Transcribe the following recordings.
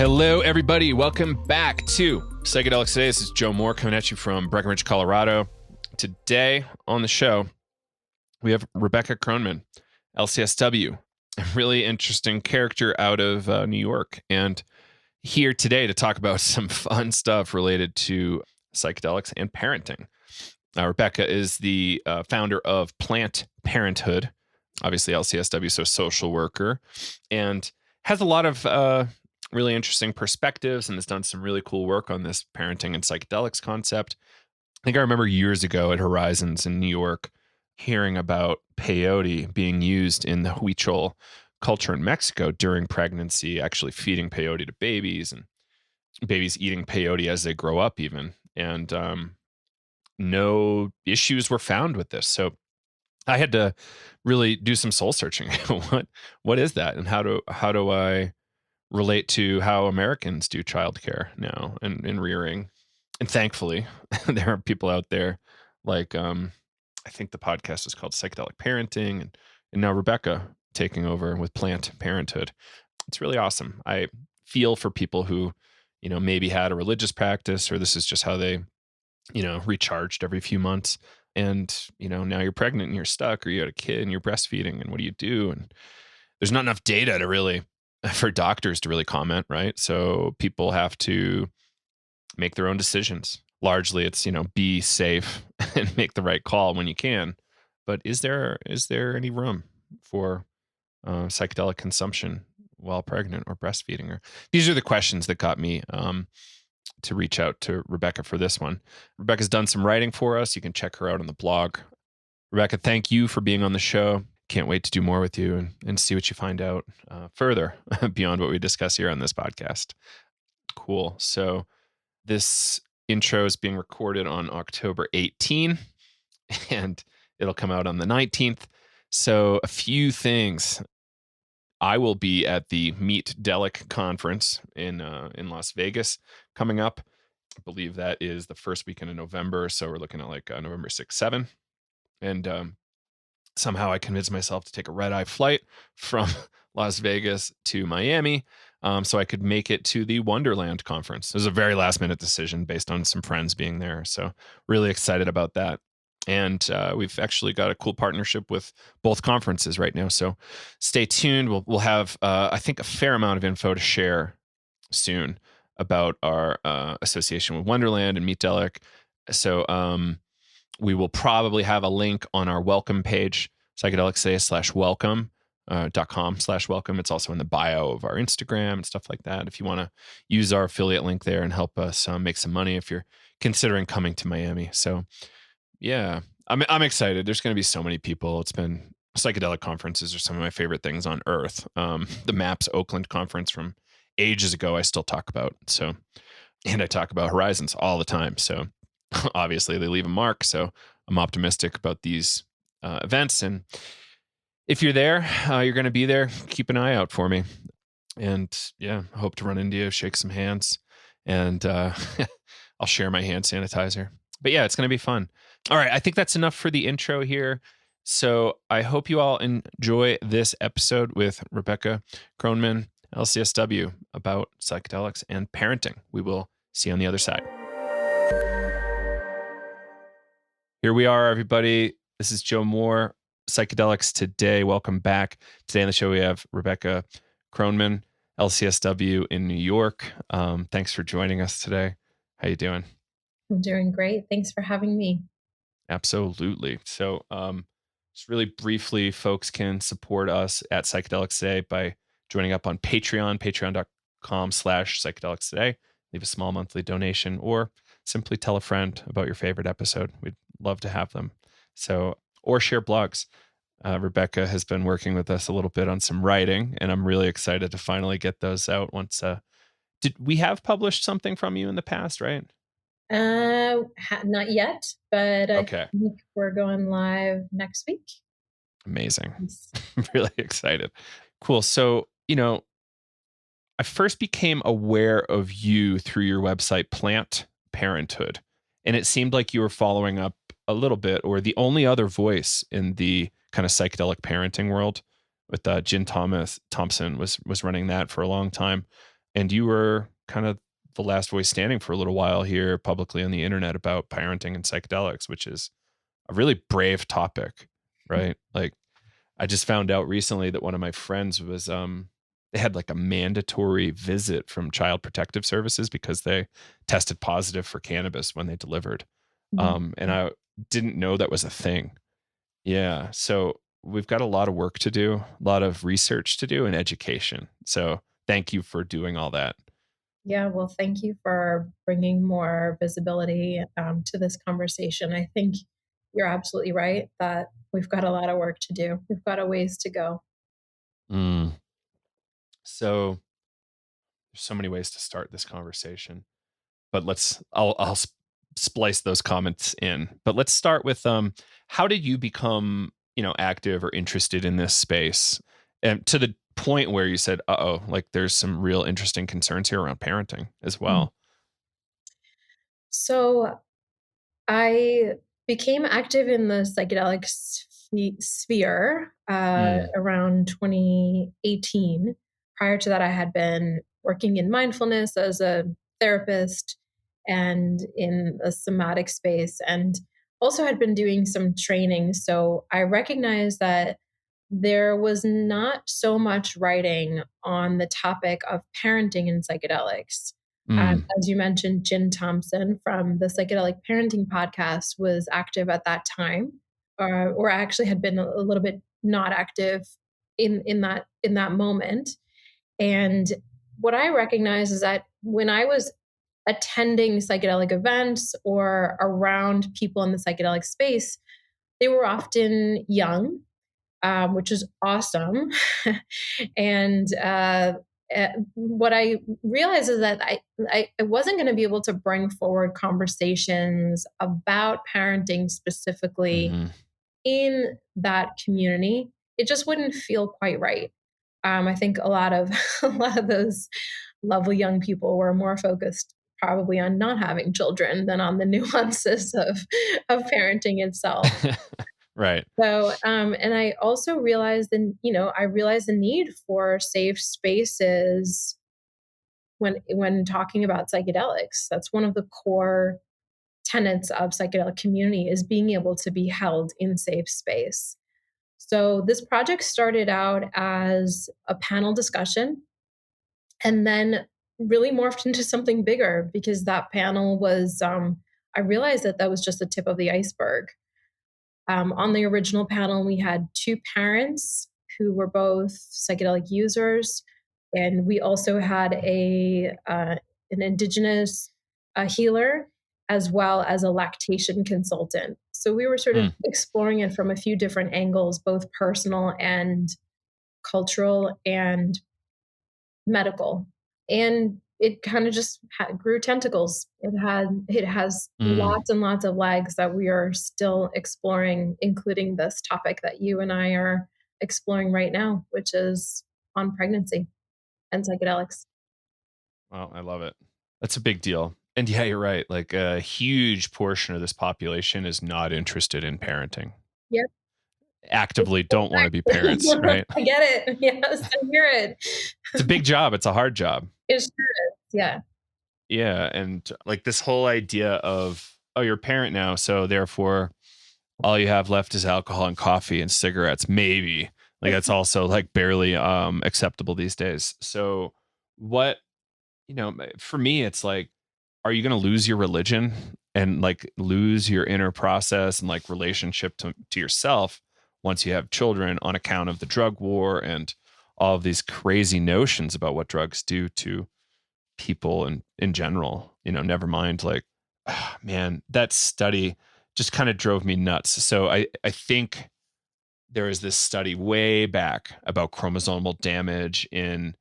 Hello, everybody. Welcome back to Psychedelics Today. This is Joe Moore coming at you from Breckenridge, Colorado. Today on the show, we have Rebecca Kronman, LCSW, a really interesting character out of New York, and here today to talk about some fun stuff related to psychedelics and parenting. Rebecca is the founder of Plant Parenthood, obviously LCSW, so social worker, and has a lot of really interesting perspectives and has done some really cool work on this parenting and psychedelics concept. I think I remember years ago at Horizons in New York hearing about peyote being used in the Huichol culture in Mexico during pregnancy, actually feeding peyote to babies and babies eating peyote as they grow up even. And no issues were found with this. So I had to really do some soul searching. What is that? And how do I relate to how Americans do childcare now and rearing? And thankfully, there are people out there like, I think the podcast is called Psychedelic Parenting, and now Rebecca taking over with Plant Parenthood. It's really awesome. I feel for people who, maybe had a religious practice, or this is just how they, recharged every few months. And, now you're pregnant and you're stuck, or you had a kid and you're breastfeeding, and what do you do? And there's not enough data for doctors to really comment, right? So people have to make their own decisions. Largely it's, be safe and make the right call when you can. But is there any room for psychedelic consumption while pregnant or breastfeeding? Or these are the questions that got me to reach out to Rebecca for this one. Rebecca's done some writing for us. You can check her out on the blog. Rebecca, thank you for being on the show. Can't wait to do more with you and see what you find out further beyond what we discuss here on this podcast. Cool. So this intro is being recorded on October 18, and it'll come out on the 19th. So a few things. I will be at the Meet-delic conference in Las Vegas coming up. I believe that is the first weekend of November. So we're looking at like November 6, 7. And somehow I convinced myself to take a red-eye flight from Las Vegas to Miami so I could make it to the Wonderland conference. It was a very last-minute decision based on some friends being there. So really excited about that. And we've actually got a cool partnership with both conferences right now. So stay tuned. We'll have, I think, a fair amount of info to share soon about our association with Wonderland and Meet-delic. So we will probably have a link on our welcome page, psychedelicsday.com/welcome. It's also in the bio of our Instagram and stuff like that. If you want to use our affiliate link there and help us make some money if you're considering coming to Miami. So yeah, I'm excited. There's going to be so many people. Psychedelic conferences are some of my favorite things on earth. The MAPS Oakland conference from ages ago, I still talk about. And I talk about Horizons all the time. So obviously they leave a mark. So I'm optimistic about these events. And if you're there, you're going to be there. Keep an eye out for me. And yeah, I hope to run into you, shake some hands, and I'll share my hand sanitizer. But yeah, it's going to be fun. All right, I think that's enough for the intro here. So I hope you all enjoy this episode with Rebecca Kronman, LCSW, about psychedelics and parenting. We will see you on the other side. Here we are, everybody. This is Joe Moore, Psychedelics Today. Welcome back. Today on the show, we have Rebecca Kronman, LCSW in New York. Thanks for joining us today. How you doing? I'm doing great. Thanks for having me. Absolutely. So just really briefly, folks can support us at Psychedelics Today by joining up on Patreon, patreon.com/psychedelics today. Leave a small monthly donation or simply tell a friend about your favorite episode. We'd love to have them. So, or share blogs. Rebecca has been working with us a little bit on some writing, and I'm really excited to finally get those out once. Did we have published something from you in the past, right? Not yet, but okay. I think we're going live next week. Amazing. I'm really excited. Cool. So, I first became aware of you through your website, Plant Parenthood, and it seemed like you were following up a little bit, or the only other voice in the kind of psychedelic parenting world. With Jen Thompson was running that for a long time. And you were kind of the last voice standing for a little while here publicly on the internet about parenting and psychedelics, which is a really brave topic, right? Like, I just found out recently that one of my friends was they had like a mandatory visit from Child Protective Services because they tested positive for cannabis when they delivered. And I didn't know that was a thing. Yeah. So we've got a lot of work to do, a lot of research to do, and education. So thank you for doing all that. Yeah, well, thank you for bringing more visibility to this conversation. I think you're absolutely right that we've got a lot of work to do. We've got a ways to go. Mm. So there's so many ways to start this conversation, but I'll splice those comments in. But let's start with how did you become, active or interested in this space, and to the point where you said, "Uh-oh, like there's some real interesting concerns here around parenting as Mm. well." So I became active in the psychedelic sphere Mm, around 2018. Prior to that, I had been working in mindfulness as a therapist and in a somatic space, and also had been doing some training. So I recognized that there was not so much writing on the topic of parenting and psychedelics. mm, As you mentioned, Jen Thompson from the Psychedelic Parenting podcast was active at that time, or actually had been a little bit not active in that moment. And what I recognize is that when I was attending psychedelic events or around people in the psychedelic space, they were often young, which is awesome. and what I realized is that I wasn't going to be able to bring forward conversations about parenting specifically mm-hmm. in that community. It just wouldn't feel quite right. I think a lot of a lot of those lovely young people were more focused probably on not having children than on the nuances of parenting itself. Right. So, and I also realized I realized the need for safe spaces when talking about psychedelics. That's one of the core tenets of psychedelic community is being able to be held in safe space. So this project started out as a panel discussion and then really morphed into something bigger because that panel was, I realized that was just the tip of the iceberg. On the original panel, we had two parents who were both psychedelic users, and we also had an indigenous healer as well as a lactation consultant. So we were sort of Mm, exploring it from a few different angles, both personal and cultural and medical. And it kind of just grew tentacles. It has mm. lots and lots of legs that we are still exploring, including this topic that you and I are exploring right now, which is on pregnancy and psychedelics. Well, I love it. That's a big deal. And yeah, you're right. Like a huge portion of this population is not interested in parenting. Yep. Actively don't want to be parents, right? I get it. Yes, I hear it. It's a big job. It's a hard job. It sure is. Yeah. Yeah. And like this whole idea of, oh, you're a parent now. So therefore, all you have left is alcohol and coffee and cigarettes, maybe. Like that's also like barely acceptable these days. So, what, for me, it's like, are you going to lose your religion and like lose your inner process and like relationship to yourself once you have children on account of the drug war and all of these crazy notions about what drugs do to people and in general, never mind like, ah, man, that study just kind of drove me nuts. So I think there is this study way back about chromosomal damage in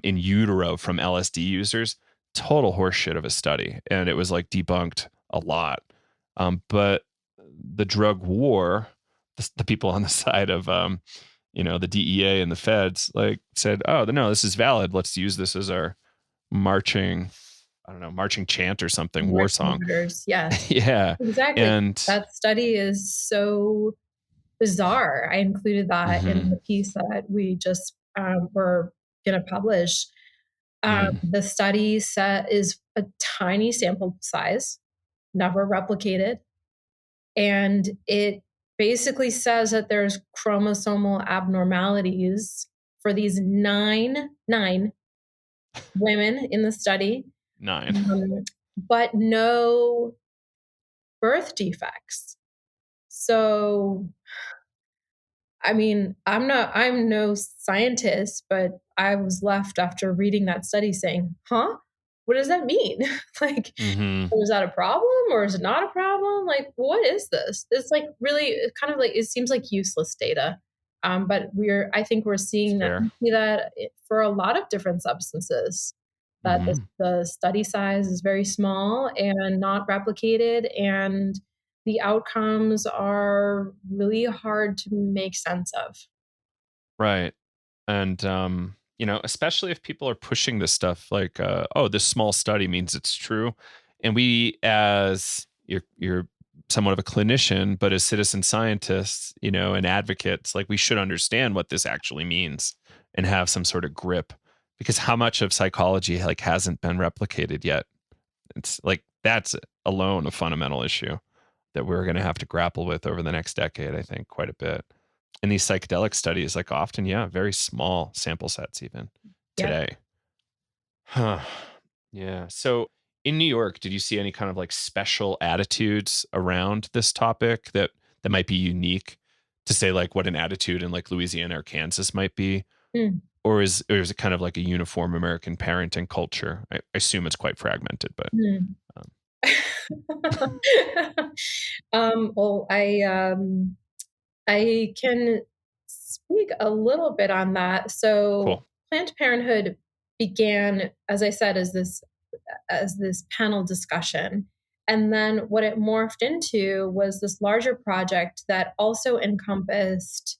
utero from LSD users. Total horseshit of a study, and it was like debunked a lot. But the drug war, the people on the side of the DEA and the feds, like said, "Oh no, this is valid. Let's use this as our marching, I don't know, marching chant or something, war Marching song." orders. Yes, Yeah, exactly. and That study is so bizarre. I included that in mhm, the piece that we just were going to publish. The study set is a tiny sample size, never replicated. And it basically says that there's chromosomal abnormalities for these nine women in the study, 9. but no birth defects. So, I mean, I'm no scientist, but I was left after reading that study saying, huh? What does that mean? Like, is that a problem or is it not a problem? Like, what is this? It's like really kind of like, it seems like useless data. But I think we're seeing that, Fair. see that for a lot of different substances, that the study size is very small and not replicated, and the outcomes are really hard to make sense of. Right. And, especially if people are pushing this stuff like, oh, this small study means it's true. And we, as you're somewhat of a clinician, but as citizen scientists, and advocates, like we should understand what this actually means and have some sort of grip, because how much of psychology like hasn't been replicated yet? It's like, that's alone a fundamental issue that we're going to have to grapple with over the next decade, I think, quite a bit. And these psychedelic studies, like often, very small sample sets even today. Huh. Yeah. So in New York, did you see any kind of like special attitudes around this topic that might be unique to say like what an attitude in like Louisiana or Kansas might be? Or is it kind of like a uniform American parenting culture? I assume it's quite fragmented, but well, I can speak a little bit on that. So cool. Planned Parenthood began, as I said, as this panel discussion. And then what it morphed into was this larger project that also encompassed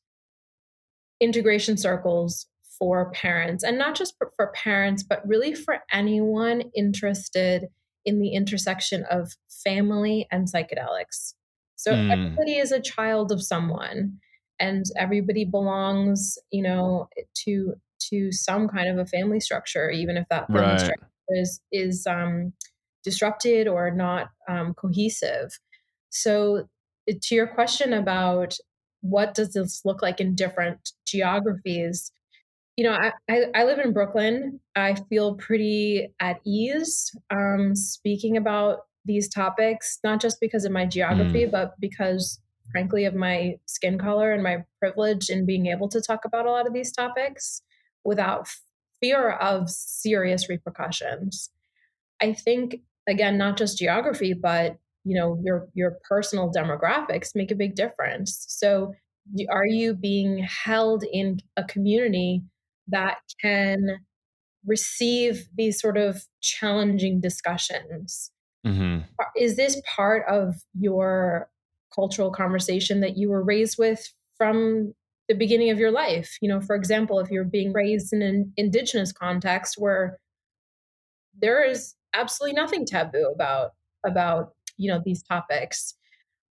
integration circles for parents, and not just for parents, but really for anyone interested in the intersection of family and psychedelics. So everybody is a child of someone, and everybody belongs, to some kind of a family structure, even if that family structure is disrupted or not cohesive. So, to your question about what does this look like in different geographies, I live in Brooklyn. I feel pretty at ease speaking about these topics, not just because of my geography, but because, frankly, of my skin color and my privilege in being able to talk about a lot of these topics without fear of serious repercussions. I think, again, not just geography, but your personal demographics make a big difference. So, are you being held in a community that can receive these sort of challenging discussions? Is this part of your cultural conversation that you were raised with from the beginning of your life? For example, if you're being raised in an indigenous context where there is absolutely nothing taboo about these topics,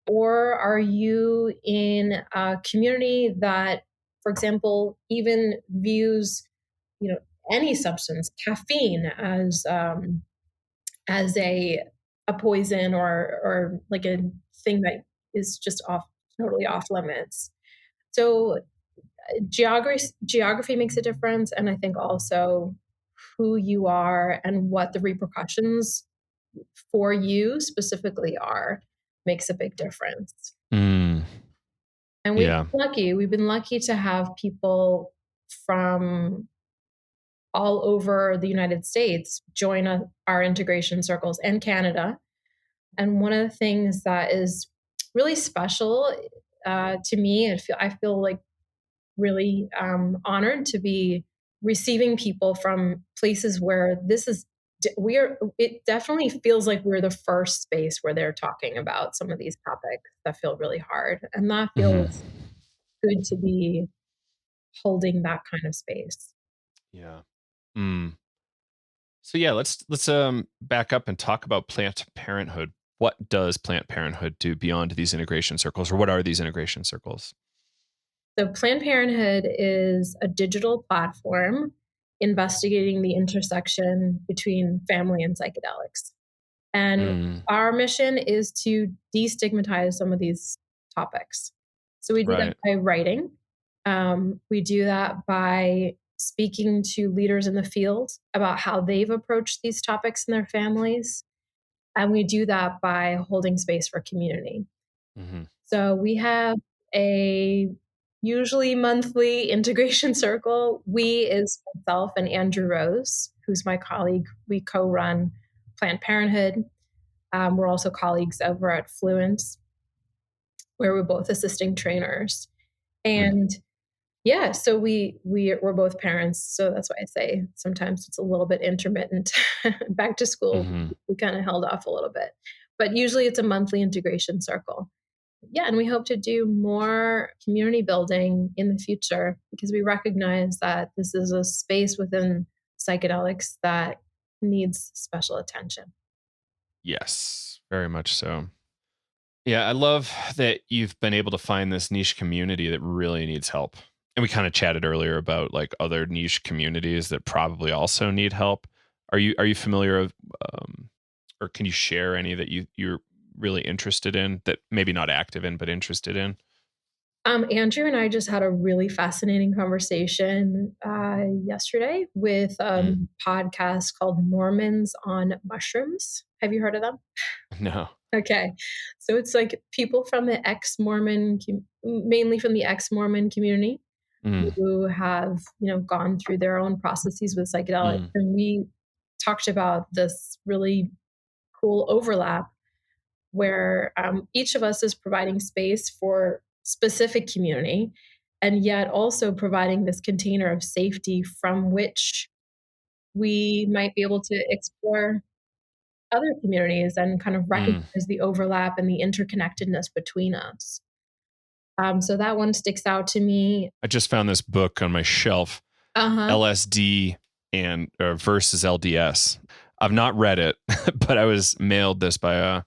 or are you in a community that, for example, even views any substance, caffeine, as a poison, or like a thing that is just totally off limits? So geography makes a difference, and I think also who you are and what the repercussions for you specifically are makes a big difference. And we've been lucky to have people from all over the United States join our integration circles, and Canada. And one of the things that is really special to me, I feel like really honored to be receiving people from places where it definitely feels like we're the first space where they're talking about some of these topics that feel really hard, and that feels good to be holding that kind of space. So let's back up and talk about Plant Parenthood. What does Plant Parenthood do beyond these integration circles, or what are these integration circles? So Planned Parenthood is a digital platform investigating the intersection between family and psychedelics. And Mm, our mission is to destigmatize some of these topics. So we do that right. by writing. We do that by speaking to leaders in the field about how they've approached these topics in their families. And we do that by holding space for community. Hmm. So we have a usually monthly integration circle. We is myself and Andrew Rose, who's my colleague. We co-run Plant Parenthood. We're also colleagues over at Fluence, where we're both assisting trainers. Mm, And yeah, so we're both parents, so that's why I say sometimes it's a little bit intermittent. Back to school, hmm. we kind of held off a little bit, but usually it's a monthly integration circle. Yeah, and we hope to do more community building in the future because we recognize that this is a space within psychedelics that needs special attention. Yes, very much so. Yeah, I love that you've been able to find this niche community that really needs help. And we kind of chatted earlier about like other niche communities that probably also need help. Are you familiar of or can you share any that you're really interested in that maybe not active in but interested in? Andrew and I just had a really fascinating conversation yesterday with Mm, podcast called Mormons on Mushrooms. Have you heard of them? no. Okay. So it's like people from the ex-Mormon, mainly from the ex-Mormon community Mm, who have, gone through their own processes with psychedelics. mm, And we talked about this really cool overlap where each of us is providing space for specific community and yet also providing this container of safety from which we might be able to explore other communities and kind of recognize mm. the overlap and the interconnectedness between us. So that one sticks out to me. I just found this book on my shelf, Uh-huh. LSD and versus LDS. I've not read it, but I was mailed this by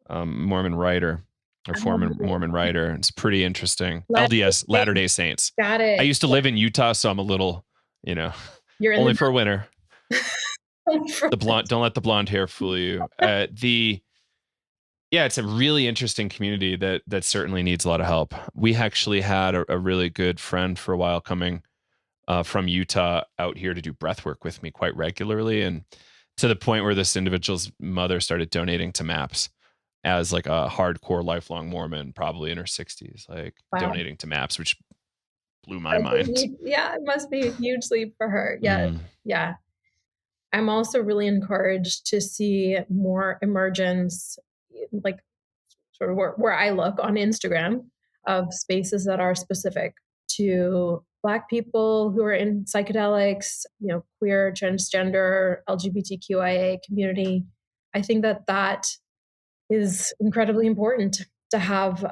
a Mormon writer or former Mormon writer. It's pretty interesting. LDS, Latter Day Saints. Got I it. used to live in Utah, so I'm a little, you know, You're in only for a winter. the The blonde, don't let the blonde hair fool you. Yeah, it's a really interesting community that certainly needs a lot of help. We actually had a really good friend for a while coming from Utah out here to do breath work with me quite regularly, and to the point where this individual's mother started donating to MAPS as like a hardcore lifelong Mormon, probably in her 60s, like wow. donating to MAPS, which blew my mind. Yeah, it must be a huge leap for her. Yeah. Mm, Yeah. I'm also really encouraged to see more emergence, like sort of where I look on Instagram, of spaces that are specific to Black people who are in psychedelics, queer, transgender, LGBTQIA community. I think that that is incredibly important to have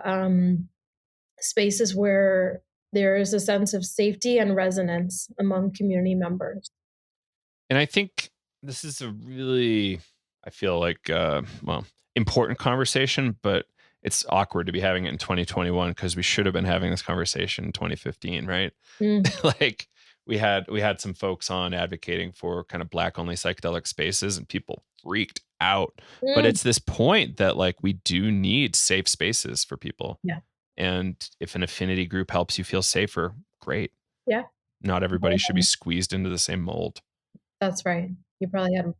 spaces where there is a sense of safety and resonance among community members. and I think this is a really, I feel like, well, important conversation, but it's awkward to be having it in 2021 because we should have been having this conversation in 2015, right? Mm, Like we had some folks on advocating for kind of Black only psychedelic spaces, and people freaked out. But mm, it's this point that like we do need safe spaces for people, yeah, and if an affinity group helps you feel safer, great. yeah, Not everybody should be squeezed into the same mold. that's right. You probably had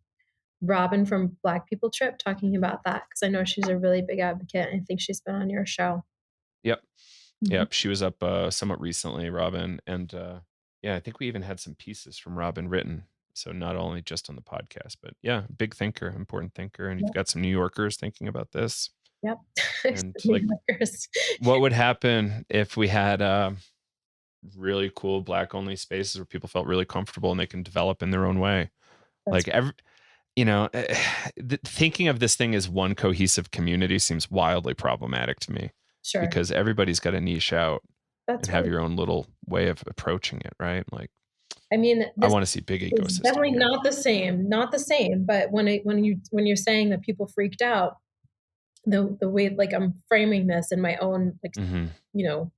Robin from Black People Trip talking about that because I know she's a really big advocate. And I think she's been on your show. Yep. Mhm. Yep. She was up somewhat recently, Robin. And yeah, I think we even had some pieces from Robin written. So not only just on the podcast, but yeah, big thinker, important thinker. And you've Yep. got some New Yorkers thinking about this. Yep. And New like, Yorkers. what would happen if we had really cool Black only spaces where people felt really comfortable and they can develop in their own way? That's Like, thinking of this thing as one cohesive community seems wildly problematic to me sure. because everybody's got to niche out and That's have right. your own little way of approaching it, right? Like, I mean, I this want to see big is ecosystem definitely here. not the same. Not the same. But when you're saying that people freaked out, the way like I'm framing this in my own like Hmm. you know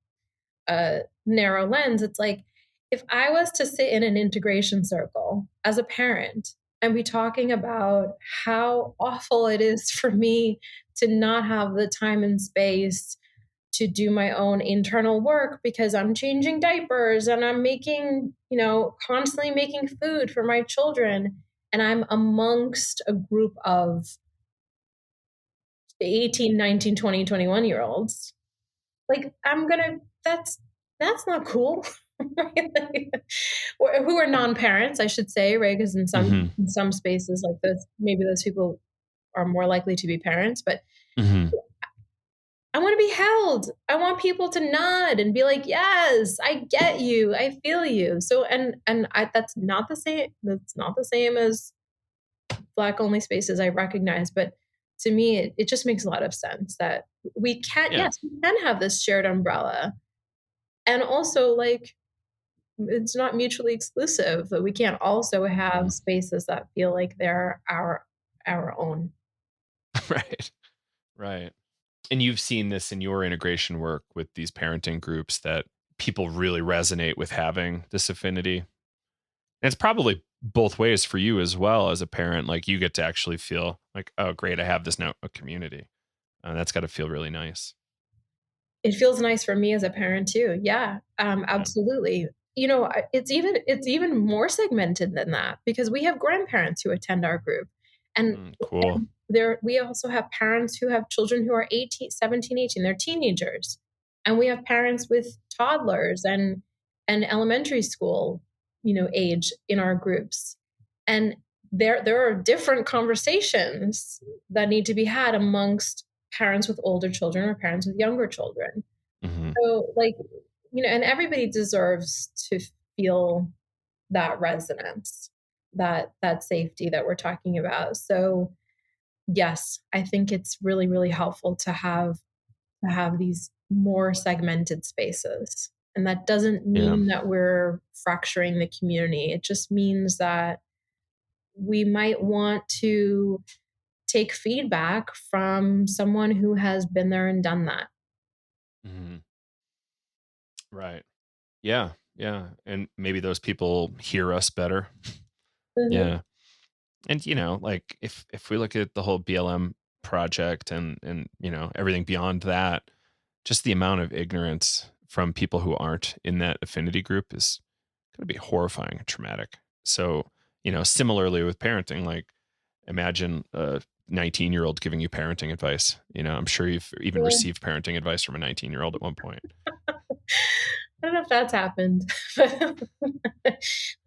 narrow lens, it's like if I was to sit in an integration circle as a parent and be talking about how awful it is for me to not have the time and space to do my own internal work because I'm changing diapers and I'm making, constantly making food for my children, and I'm amongst a group of 18, 19, 20, 21 year olds, like that's not cool. Or who are non-parents, I should say, right? Because in some spaces like this, maybe those people are more likely to be parents, but I want to be held. I want people to nod and be like, yes, I get you, I feel you. So that's not the same. That's not the same as Black only spaces, I recognize, but to me, it just makes a lot of sense that we can, yes, we can have this shared umbrella. And also, like, it's not mutually exclusive, but we can't also have spaces that feel like they're our own. Right. Right. And you've seen this in your integration work with these parenting groups, that people really resonate with having this affinity. And it's probably both ways for you as well as a parent. Like, you get to actually feel like, oh, great, I have this now, a community. That's got to feel really nice. It feels nice for me as a parent too. Yeah, absolutely. It's even more segmented than that because we have grandparents who attend our group. And, cool. And we also have parents who have children who are 18, 17, 18. They're teenagers. And we have parents with toddlers and elementary school, age in our groups. And there are different conversations that need to be had amongst parents with older children or parents with younger children. So, like, and everybody deserves to feel that resonance, that safety that we're talking about. So yes, I think it's really, really helpful to have these more segmented spaces. And that doesn't mean that we're fracturing the community. It just means that we might want to take feedback from someone who has been there and done that. Right. Yeah. Yeah. And maybe those people hear us better. Yeah. And, like if we look at the whole BLM project and, everything beyond that, just the amount of ignorance from people who aren't in that affinity group is going to be horrifying and traumatic. So, similarly with parenting, like, imagine a 19-year-old giving you parenting advice. I'm sure you've even received parenting advice from a 19-year-old at one point. I don't know if that's happened. I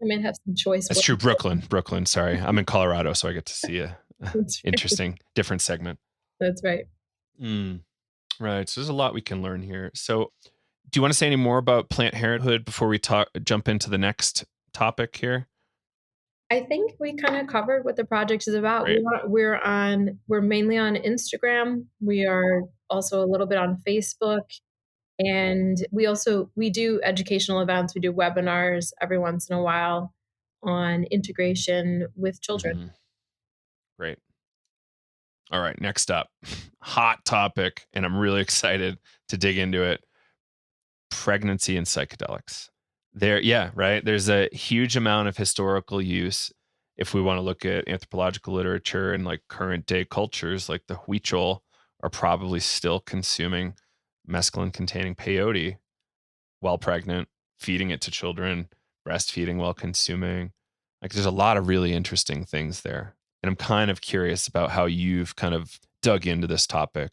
might have some choice. That's true. Brooklyn. Sorry. I'm in Colorado, so I get to see a interesting, different segment. That's right. Right. So there's a lot we can learn here. So do you want to say any more about Plant Parenthood before we jump into the next topic here? I think we kind of covered what the project is about. We're mainly on Instagram. We are also a little bit on Facebook. And we do educational events. We do webinars every once in a while on integration with children. Great. All right, next up, hot topic, and I'm really excited to dig into it. Pregnancy and psychedelics. There's a huge amount of historical use. If we want to look at anthropological literature and like current day cultures, like the Huichol are probably still consuming mescaline containing peyote while pregnant, feeding it to children, breastfeeding while consuming. Like, there's a lot of really interesting things there. And I'm kind of curious about how you've kind of dug into this topic.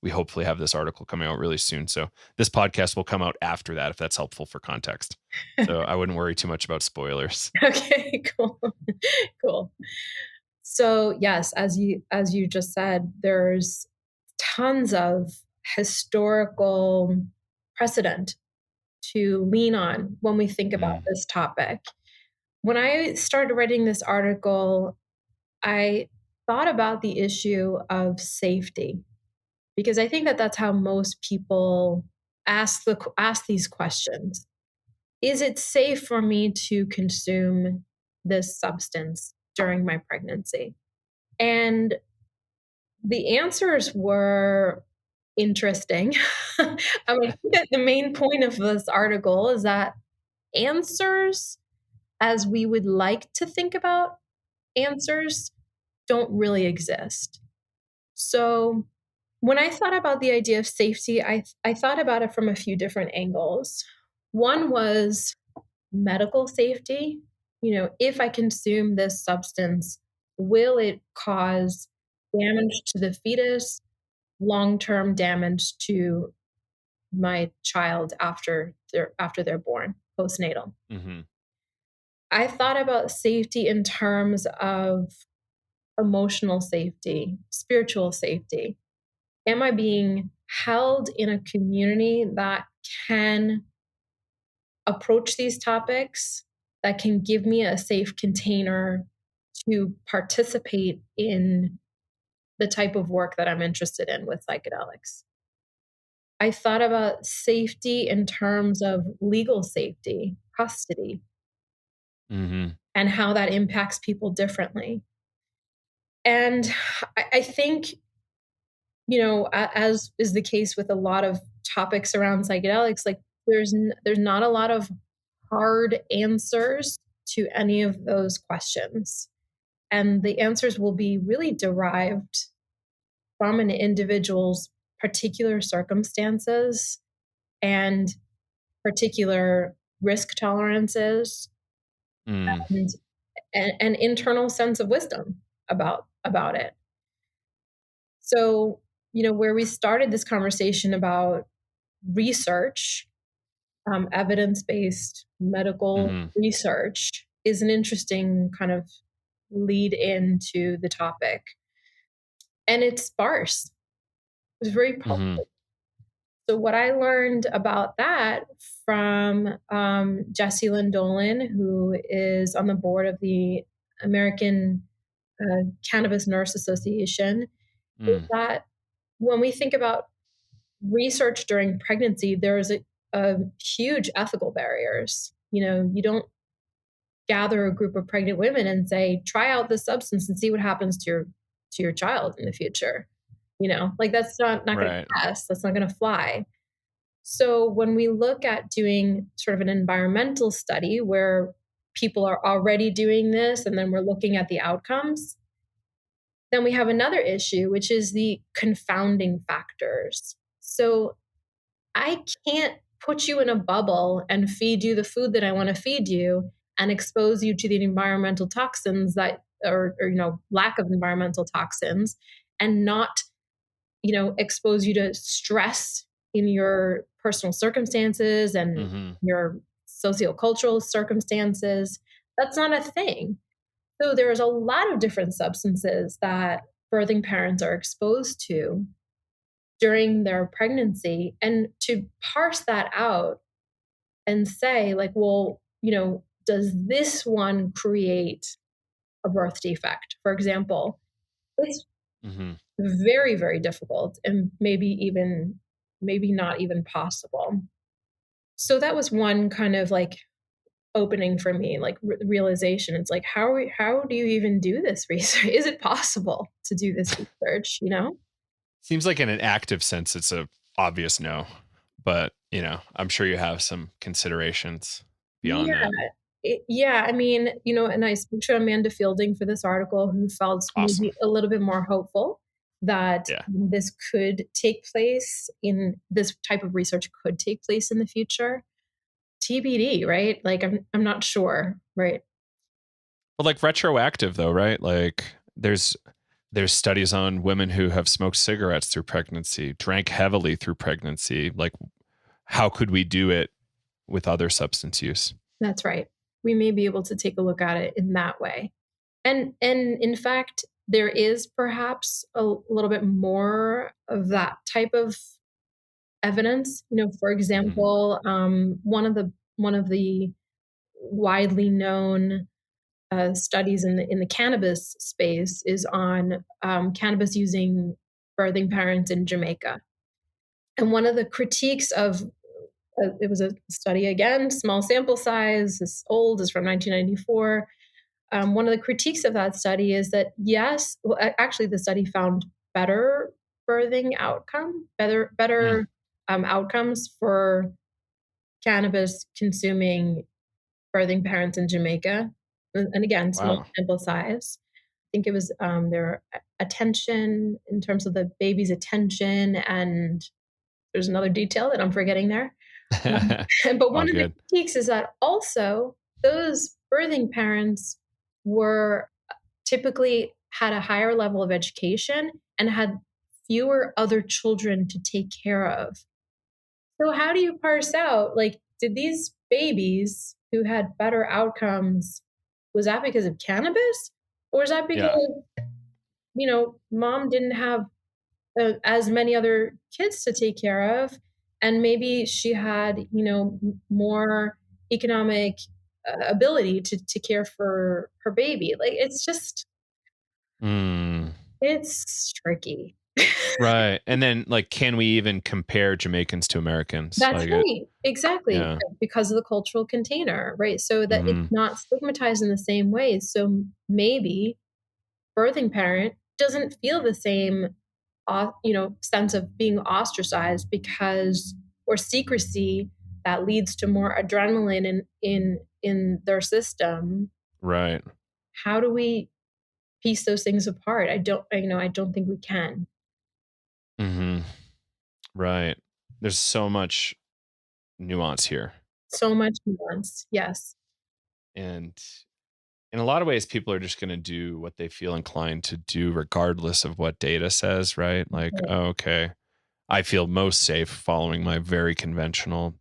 We hopefully have this article coming out really soon. So this podcast will come out after that, if that's helpful for context. So I wouldn't worry too much about spoilers. Okay, cool. Cool. So yes, as you just said, there's tons of historical precedent to lean on when we think about this topic. When I started writing this article, I thought about the issue of safety, because I think that that's how most people ask these questions. Is it safe for me to consume this substance during my pregnancy? And the answers were interesting. I think that the main point of this article is that answers as we would like to think about answers don't really exist. So when I thought about the idea of safety, I thought about it from a few different angles. One was medical safety. If I consume this substance, will it cause damage to the fetus, long-term damage to my child after they're born, postnatal? Mm-hmm. I thought about safety in terms of emotional safety, spiritual safety. Am I being held in a community that can approach these topics, that can give me a safe container to participate in the type of work that I'm interested in with psychedelics? I thought about safety in terms of legal safety, custody, Mm-hmm. and how that impacts people differently. And I think, as is the case with a lot of topics around psychedelics, like there's not a lot of hard answers to any of those questions. And the answers will be really derived from an individual's particular circumstances and particular risk tolerances Mm. and an internal sense of wisdom about it. So, where we started this conversation about research, evidence-based medical Mm-hmm. research is an interesting kind of lead into the topic. And it's sparse. It's very public. Mm-hmm. So what I learned about that from Jessie Lynn Dolan, who is on the board of the American Cannabis Nurse Association, is Mm. that when we think about research during pregnancy, there's a huge ethical barriers. You don't gather a group of pregnant women and say, try out this substance and see what happens to your child in the future. Like that's not going to Right. pass. That's not going to fly. So when we look at doing sort of an environmental study where people are already doing this and then we're looking at the outcomes, then we have another issue, which is the confounding factors. So I can't put you in a bubble and feed you the food that I want to feed you and expose you to the environmental toxins that or lack of environmental toxins and not expose you to stress in your personal circumstances and Mm-hmm. your sociocultural circumstances. That's not a thing. So there's a lot of different substances that birthing parents are exposed to during their pregnancy. And to parse that out and say, like, well, does this one create a birth defect, for example? It's Mm-hmm. very, very difficult and maybe not even possible. So that was one kind of like opening for me, like realization. It's like, how do you even do this research? Is it possible to do this research? Seems like in an active sense, it's a obvious no, but I'm sure you have some considerations beyond Yeah. that. Yeah, I mean, and I spoke to Amanda Fielding for this article who felt Awesome. maybe a little bit more hopeful that Yeah. this could take place in this type of research could take place in the future. TBD, right? Like I'm not sure, right? Well, like retroactive though, right? Like there's studies on women who have smoked cigarettes through pregnancy, drank heavily through pregnancy. Like, how could we do it with other substance use? That's right. We may be able to take a look at it in that way. And in fact, there is perhaps a little bit more of that type of evidence. For Mm-hmm. example, one of the widely known studies in the cannabis space is on cannabis using birthing parents in Jamaica. And one of the critiques of it was a study again, small sample size, is old, is from 1994. One of the critiques of that study is that yes, well, actually, the study found better birthing outcome, better Mm. outcomes for cannabis consuming birthing parents in Jamaica. And again, small Wow. sample size. I think it was their attention, in terms of the baby's attention, and there's another detail that I'm forgetting there. But All one of the good. critiques is that also those birthing parents were typically had a higher level of education and had fewer other children to take care of. So how do you parse out, like, did these babies who had better outcomes, was that because of cannabis? Or is that because, Yeah. mom didn't have as many other kids to take care of, and maybe she had, more economic ability to care for her baby. Like, Mm. it's tricky. Right. And then, like, can we even compare Jamaicans to Americans? That's Like it, right. Exactly. yeah. Because of the cultural container, right? So that it's Hmm. not stigmatized in the same way. So maybe birthing parent doesn't feel the same, sense of being ostracized because, or secrecy that leads to more adrenaline in their system. Right. How do we piece those things apart? I don't think we can. Hmm. Right. There's so much nuance here. So much nuance. Yes. And in a lot of ways, people are just going to do what they feel inclined to do, regardless of what data says, right? Like, Right. oh, okay, I feel most safe following my very conventional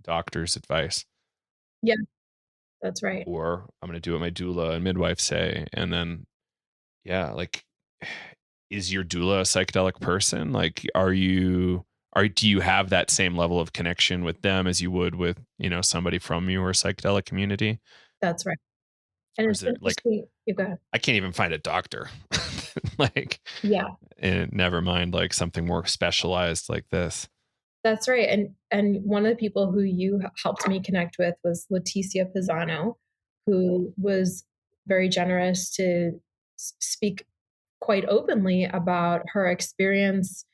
doctor's advice, Yeah, that's right. or I'm going to do what my doula and midwife say. And then, yeah, like, is your doula a psychedelic person? Like, do you have that same level of connection with them as you would with, somebody from your psychedelic community? That's right. And Or it's is there like, interesting. You go ahead. I can't even find a doctor. Like, Yeah, and never mind like something more specialized like this. that's right. And one of the people who you helped me connect with was Leticia Pisano, who was very generous to speak quite openly about her experience,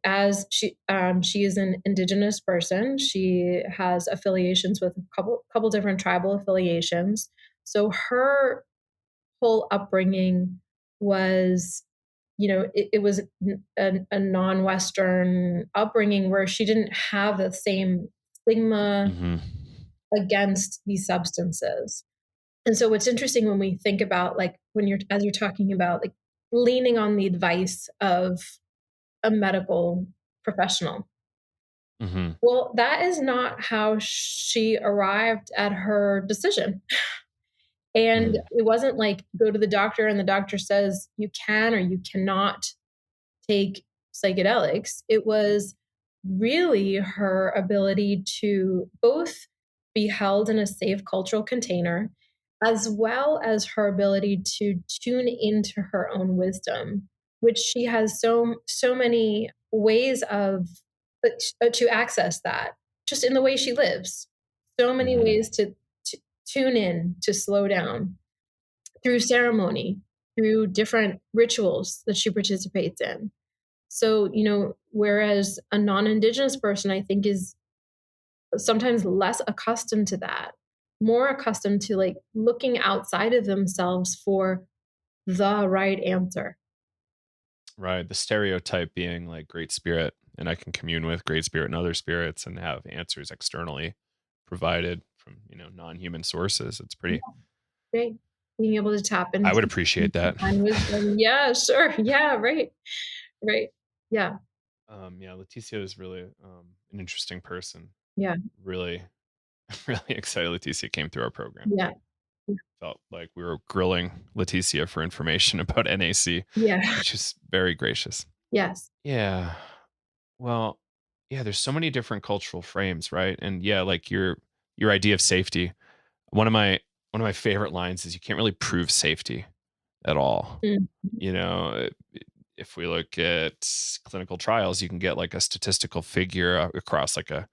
as she is an indigenous person. She has affiliations with a couple different tribal affiliations. So her whole upbringing was, it was a non-Western upbringing where she didn't have the same stigma Hmm. against these substances. And so what's interesting when we think about, like, as you're talking about, like, leaning on the advice of a medical professional, Hmm. well, that is not how she arrived at her decision. And Hmm. it wasn't like, go to the doctor and the doctor says you can or you cannot take psychedelics. It was really her ability to both be held in a safe cultural container, as well as her ability to tune into her own wisdom, which she has so many ways of to access that, just in the way she lives. So many Hmm. ways to tune in, to slow down, through ceremony, through different rituals that she participates in. So, whereas a non Indigenous person, I think, is sometimes less accustomed to that, more accustomed to, like, looking outside of themselves for the right answer. Right. The stereotype being like great spirit, and I can commune with great spirit and other spirits and have answers externally provided from, non-human sources. It's Yeah, pretty, right. Being able to tap I into would appreciate that. divine wisdom. Yeah, sure. Yeah, right. Right. Yeah. Yeah, Leticia is really an interesting person. Yeah. Really, really excited Leticia came through our program. Yeah. Felt like we were grilling Leticia for information about NAC, Yeah. and she's very gracious. Yes. Yeah. Well, yeah, there's so many different cultural frames, right? And yeah, like your idea of safety. One of my one of my favorite lines is you can't really prove safety at all. Mm. You know, if we look at clinical trials, you can get like a statistical figure across like a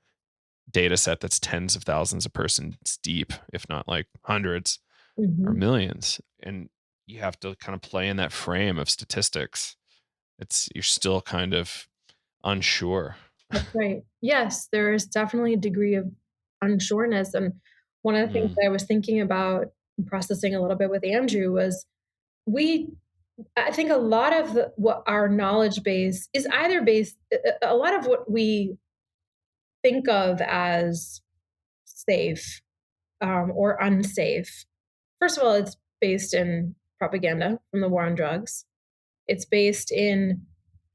data set that's tens of thousands of persons deep, if not like hundreds or Mhm. millions. And you have to kind of play in that frame of statistics. You're still kind of unsure. That's right. Yes, there is definitely a degree of unsureness. And One of the things Mm. that I was thinking about processing a little bit with Andrew was I think a lot of what our knowledge base is either based, a lot of what we think of as safe or unsafe. First of all, it's based in propaganda from the war on drugs. It's based in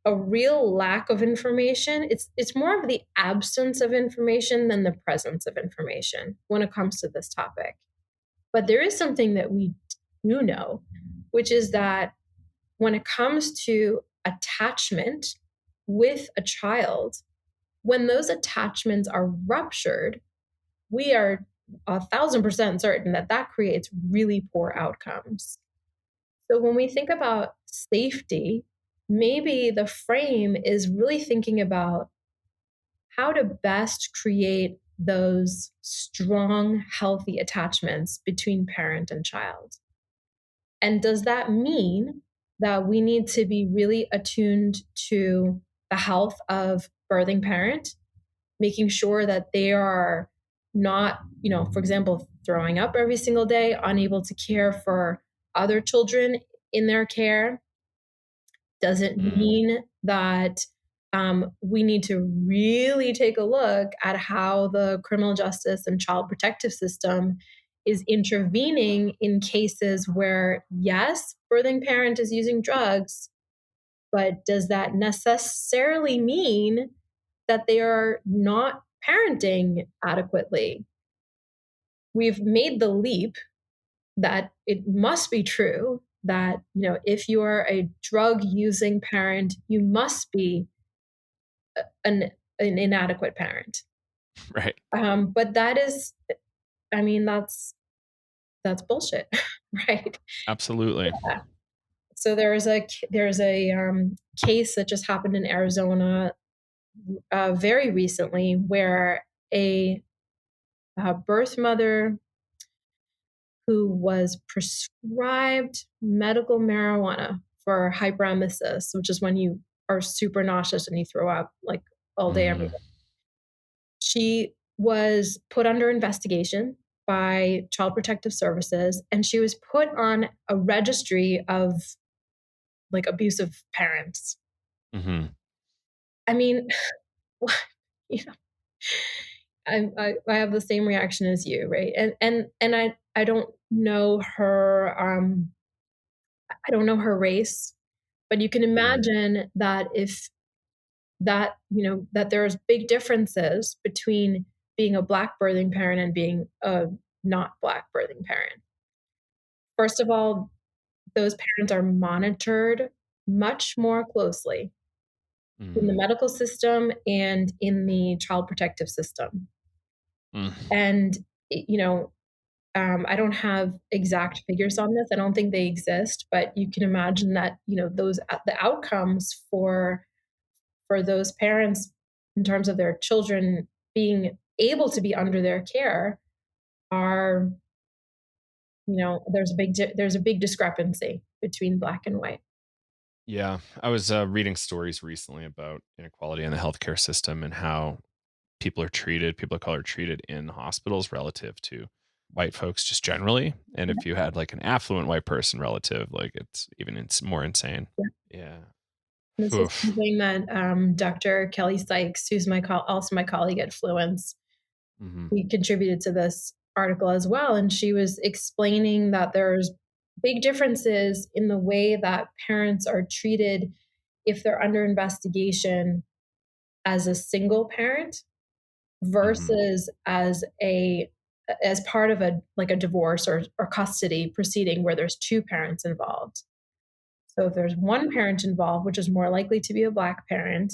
a real lack of information. It's more of the absence of information than the presence of information when it comes to this topic. But there is something that we do know, which is that when it comes to attachment with a child, when those attachments are ruptured, we are 1,000% certain that that creates really poor outcomes. So when we think about safety, maybe the frame is really thinking about how to best create those strong, healthy attachments between parent and child. And does that mean that we need to be really attuned to the health of birthing parent, making sure that they are not, for example, throwing up every single day, unable to care for other children in their care? Does it mean that we need to really take a look at how the criminal justice and child protective system is intervening in cases where, yes, birthing parent is using drugs, but does that necessarily mean that they are not parenting adequately? We've made the leap that it must be true that, if you are a drug using parent, you must be an inadequate parent. Right. But that is, I mean, that's bullshit, right? Absolutely. Yeah. So there's a case that just happened in Arizona very recently where a birth mother who was prescribed medical marijuana for hyperemesis, which is when you are super nauseous and you throw up like all day, every day. She was put under investigation by Child Protective Services, and she was put on a registry of like abusive parents. I mean, you know, I have the same reaction as you, right? And I don't know her I don't know her race, but you can imagine that if that that there's big differences between being a Black birthing parent and being a not Black birthing parent. First of all, those parents are monitored much more closely in the medical system and in the child protective system. And I don't have exact figures on this. I don't think they exist, but you can imagine that those the outcomes for those parents in terms of their children being able to be under their care are, there's a big discrepancy between Black and white. Yeah. I was reading stories recently about inequality in the healthcare system and how people of color are treated in hospitals relative to white folks just generally. And if you had like an affluent white person relative, like it's more insane. Yeah. This is Oof. something that Dr. Kelly Sykes, who's also my colleague at Fluence, he contributed to this article as well. And she was explaining that there's big differences in the way that parents are treated if they're under investigation as a single parent versus as part of a divorce or custody proceeding where there's two parents involved. So if there's one parent involved, which is more likely to be a Black parent,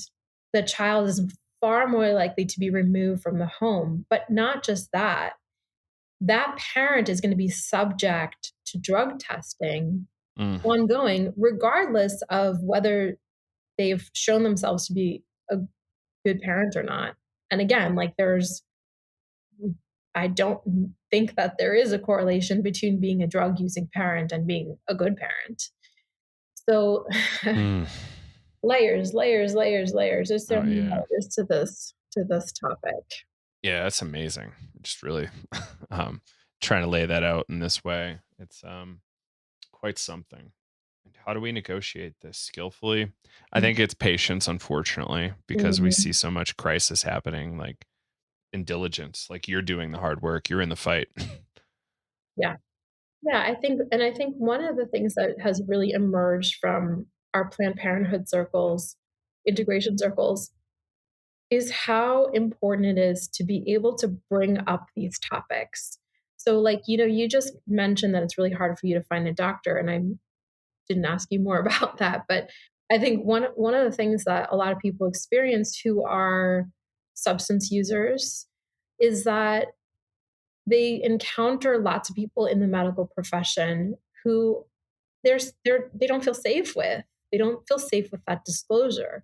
the child is far more likely to be removed from the home. But not just that, that parent is going to be subject to drug testing ongoing, regardless of whether they've shown themselves to be a good parent or not. And again, I don't think that there is a correlation between being a drug using parent and being a good parent. So layers. There's so many layers to this topic. Yeah, that's amazing. Just really um, trying to lay that out in this way. It's quite something. And how do we negotiate this skillfully? I think it's patience, unfortunately, because we Mhm. see so much crisis happening, like in diligence, like you're doing the hard work, you're in the fight. Yeah. Yeah, I think one of the things that has really emerged from our Planned Parenthood circles, integration circles, is how important it is to be able to bring up these topics. So, like, you just mentioned that it's really hard for you to find a doctor, and I didn't ask you more about that, but I think one of the things that a lot of people experience who are substance users is that they encounter lots of people in the medical profession who they don't feel safe with. They don't feel safe with that disclosure,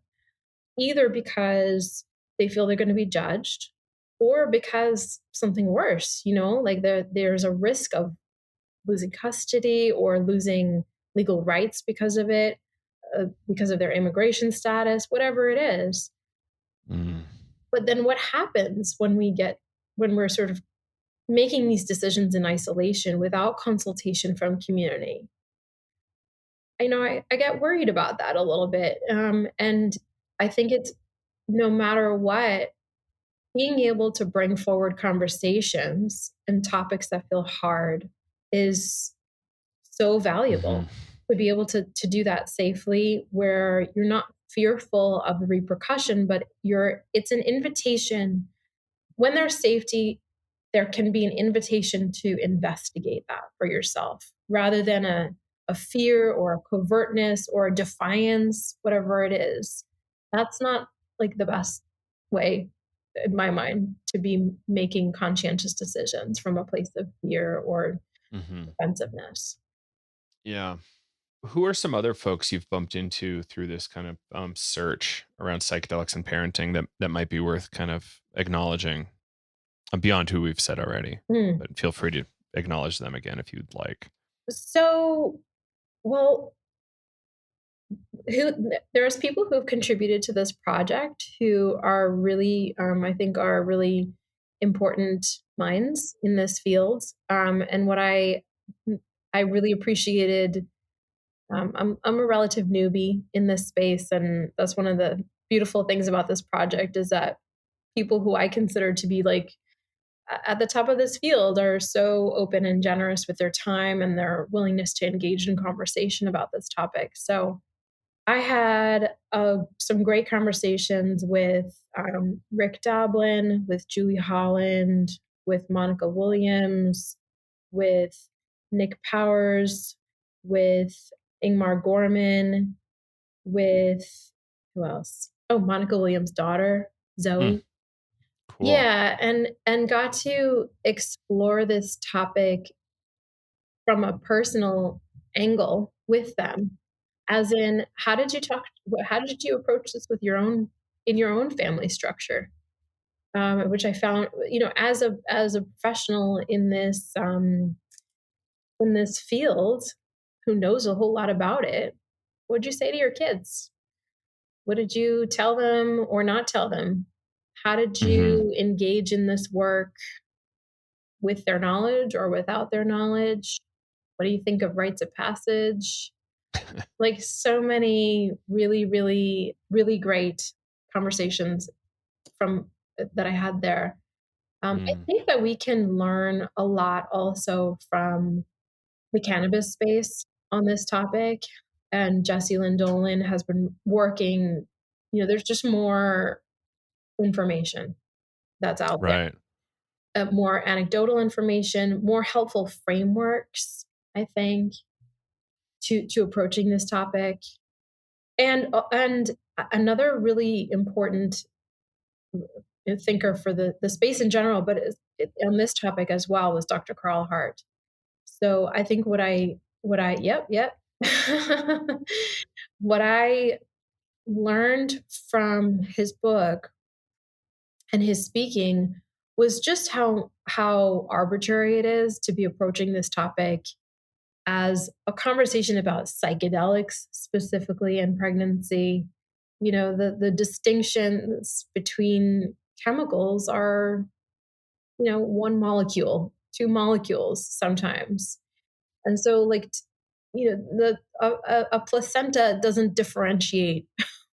either because they feel they're going to be judged or because something worse, like there's a risk of losing custody or losing legal rights because of their immigration status, whatever it is. Mm. But then what happens when we're sort of making these decisions in isolation without consultation from community? I get worried about that a little bit. And I think it's no matter what, being able to bring forward conversations and topics that feel hard is so Hmm. valuable to be able to do that safely where you're not fearful of the repercussion, but it's an invitation. When there's safety, there can be an invitation to investigate that for yourself rather than a fear or a covertness or a defiance, whatever it is. That's not like the best way, in my mind, to be making conscientious decisions from a place of fear or Hmm. defensiveness. Yeah. Who are some other folks you've bumped into through this kind of search around psychedelics and parenting that might be worth kind of acknowledging beyond who we've said already? Mm. But feel free to acknowledge them again if you'd like. So, well, there's people who've contributed to this project who are really, I think, are really important minds in this field. And what I really appreciated. I'm a relative newbie in this space, and that's one of the beautiful things about this project is that people who I consider to be like at the top of this field are so open and generous with their time and their willingness to engage in conversation about this topic. So I had some great conversations with Rick Doblin, with Julie Holland, with Monica Williams, with Nick Powers, with Ingmar Gorman, with who else? Oh, Monica Williams' daughter, Mm, Zoe. cool. Yeah, and got to explore this topic from a personal angle with them. As in, how did you approach this with your own family structure? Which I found, as a professional in this field who knows a whole lot about it, what'd you say to your kids? What did you tell them or not tell them? How did Hmm. you engage in this work with their knowledge or without their knowledge? What do you think of rites of passage? Like so many really, really, really great conversations from that I had there. I Mm, think that we can learn a lot also from the cannabis space on this topic. And Jesse Lynn Dolan has been working, there's just more information that's out there, right. more anecdotal information, more helpful frameworks, I think, to approaching this topic. And another really important thinker for the space in general, but on this topic as well, was Dr. Carl Hart. So I think yep. What I learned from his book and his speaking was just how arbitrary it is to be approaching this topic as a conversation about psychedelics specifically in pregnancy. The distinctions between chemicals are one molecule, two molecules sometimes. And so like, a placenta doesn't differentiate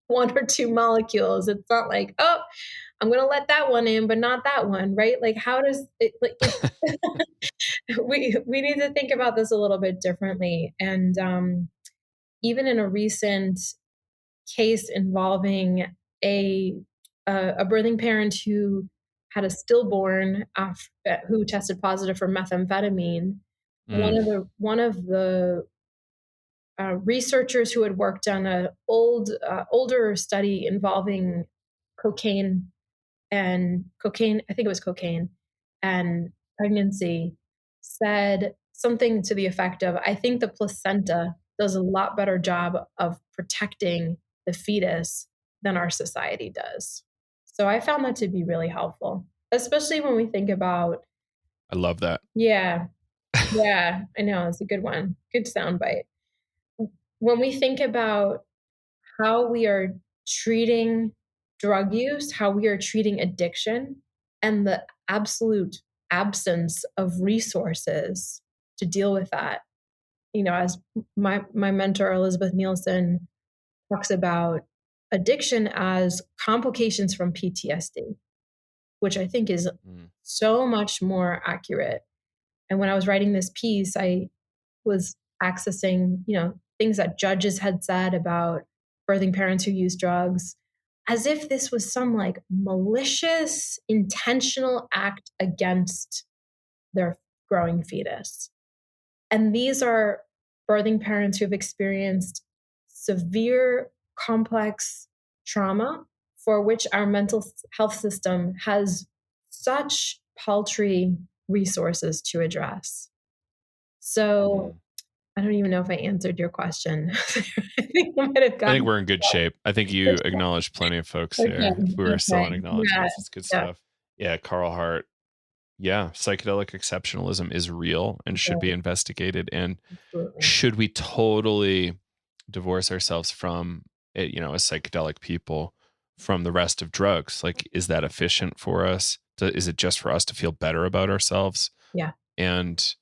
one or two molecules. It's not like, oh, I'm going to let that one in, but not that one, right? Like, how does it, like, we need to think about this a little bit differently. And even in a recent case involving a birthing parent who had a stillborn who tested positive for methamphetamine, one of the researchers who had worked on an older study involving cocaine, I think it was cocaine and pregnancy, said something to the effect of, I think the placenta does a lot better job of protecting the fetus than our society does. So I found that to be really helpful, especially when we think about. I love that. Yeah. Yeah, I know. It's a good one. Good soundbite. When we think about how we are treating drug use, how we are treating addiction, and the absolute absence of resources to deal with that. As my mentor, Elizabeth Nielsen, talks about addiction as complications from PTSD, which I think is so much more accurate. And when I was writing this piece, I was accessing, things that judges had said about birthing parents who use drugs, as if this was some like malicious, intentional act against their growing fetus. And these are birthing parents who have experienced severe, complex trauma for which our mental health system has such paltry resources to address. So I don't even know if I answered your question. I think we're in good shape. I think you acknowledged plenty of folks here. If we were still on acknowledgements, it's good stuff. Yeah, Carl Hart. Yeah, psychedelic exceptionalism is real and should be investigated. And should we totally divorce ourselves from it, as psychedelic people from the rest of drugs? Like, is that efficient for us? Is it just for us to feel better about ourselves? Yeah. And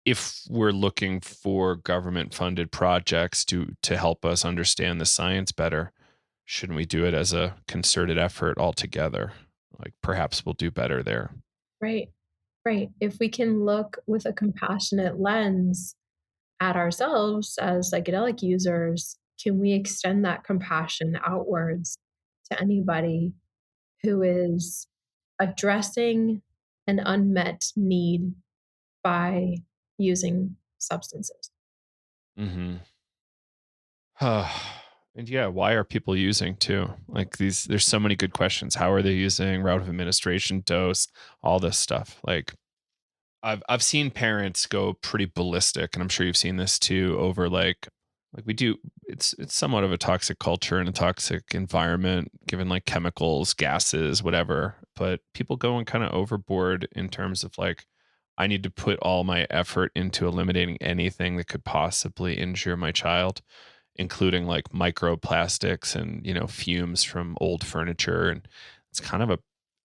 if we're looking for government funded projects to help us understand the science better, shouldn't we do it as a concerted effort altogether? Like, perhaps we'll do better there. Right. If we can look with a compassionate lens at ourselves as psychedelic users, can we extend that compassion outwards to anybody who is addressing an unmet need by using substances? Mm-hmm. And yeah, why are people using too? Like there's so many good questions. How are they using? Route of administration, dose, all this stuff. Like I've seen parents go pretty ballistic, and I'm sure you've seen this too, over like we do. It's somewhat of a toxic culture and a toxic environment, given like chemicals, gases, whatever. But people going kind of overboard in terms of like, I need to put all my effort into eliminating anything that could possibly injure my child, including like microplastics and fumes from old furniture. And it's kind of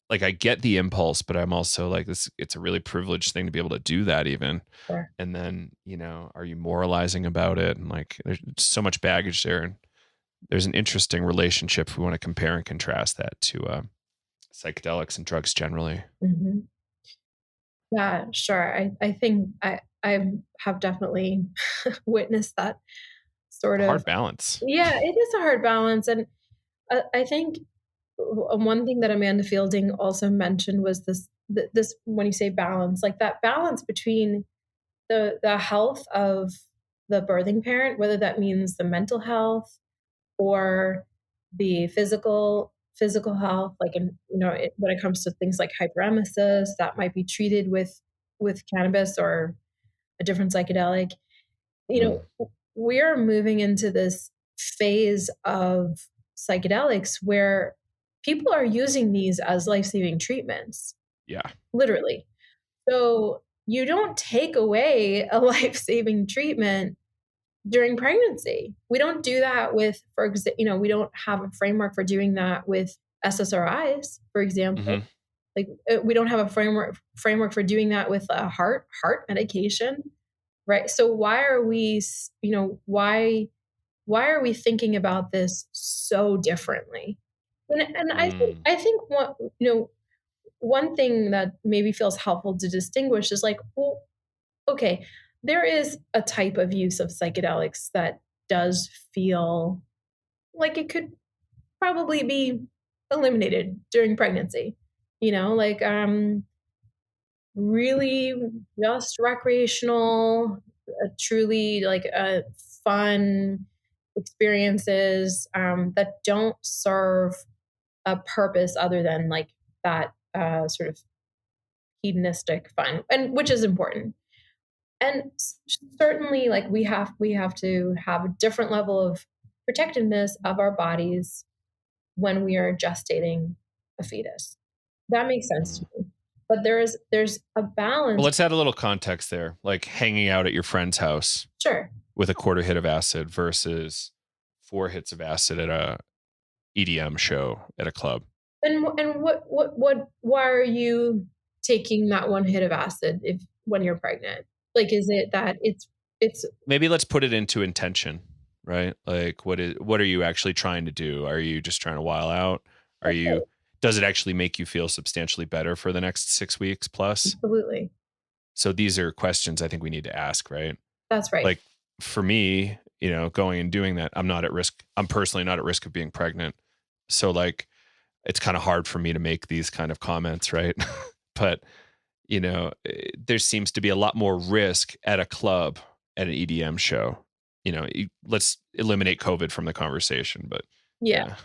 like, I get the impulse, but I'm also like, it's a really privileged thing to be able to do that even. Sure. And then, are you moralizing about it? And like, there's so much baggage there. And there's an interesting relationship if we want to compare and contrast that to psychedelics and drugs generally. Mm-hmm. Yeah, sure. I think I have definitely witnessed that sort of hard balance. Yeah, it is a hard balance. And I think one thing that Amanda Fielding also mentioned was this when you say balance, like that balance between the health of the birthing parent, whether that means the mental health or the physical health, like when it comes to things like hyperemesis that might be treated with cannabis or a different psychedelic. We are moving into this phase of psychedelics where people are using these as life-saving treatments. Yeah. Literally. So you don't take away a life-saving treatment during pregnancy. We don't do that with, for example, we don't have a framework for doing that with SSRIs, for example. Mm-hmm. Like we don't have a framework for doing that with a heart medication, right? So why are we, why are we thinking about this so differently? And I think what, one thing that maybe feels helpful to distinguish is like, well, okay, there is a type of use of psychedelics that does feel like it could probably be eliminated during pregnancy, like really just recreational, truly like fun experiences that don't serve a purpose other than like that sort of hedonistic fun, and which is important. And certainly like we have to have a different level of protectiveness of our bodies when we are gestating a fetus. That makes sense to me. But there's a Well, balance. let's add a little context there, like hanging out at your friend's house Sure. with a quarter hit of acid versus 4 hits of acid at a EDM show at a club. And why are you taking that one hit of acid when you're pregnant? Like, is it that it's Maybe let's put it into intention, right? Like what are you actually trying to do? Are you just trying to while out? Does it actually make you feel substantially better for the next 6 weeks plus? Absolutely. So these are questions I think we need to ask, right? That's right. Like for me, going and doing that, I'm not at risk. I'm personally not at risk of being pregnant. So like, it's kind of hard for me to make these kind of comments, right? But, there seems to be a lot more risk at a club, at an EDM show. Let's eliminate COVID from the conversation, but Yeah.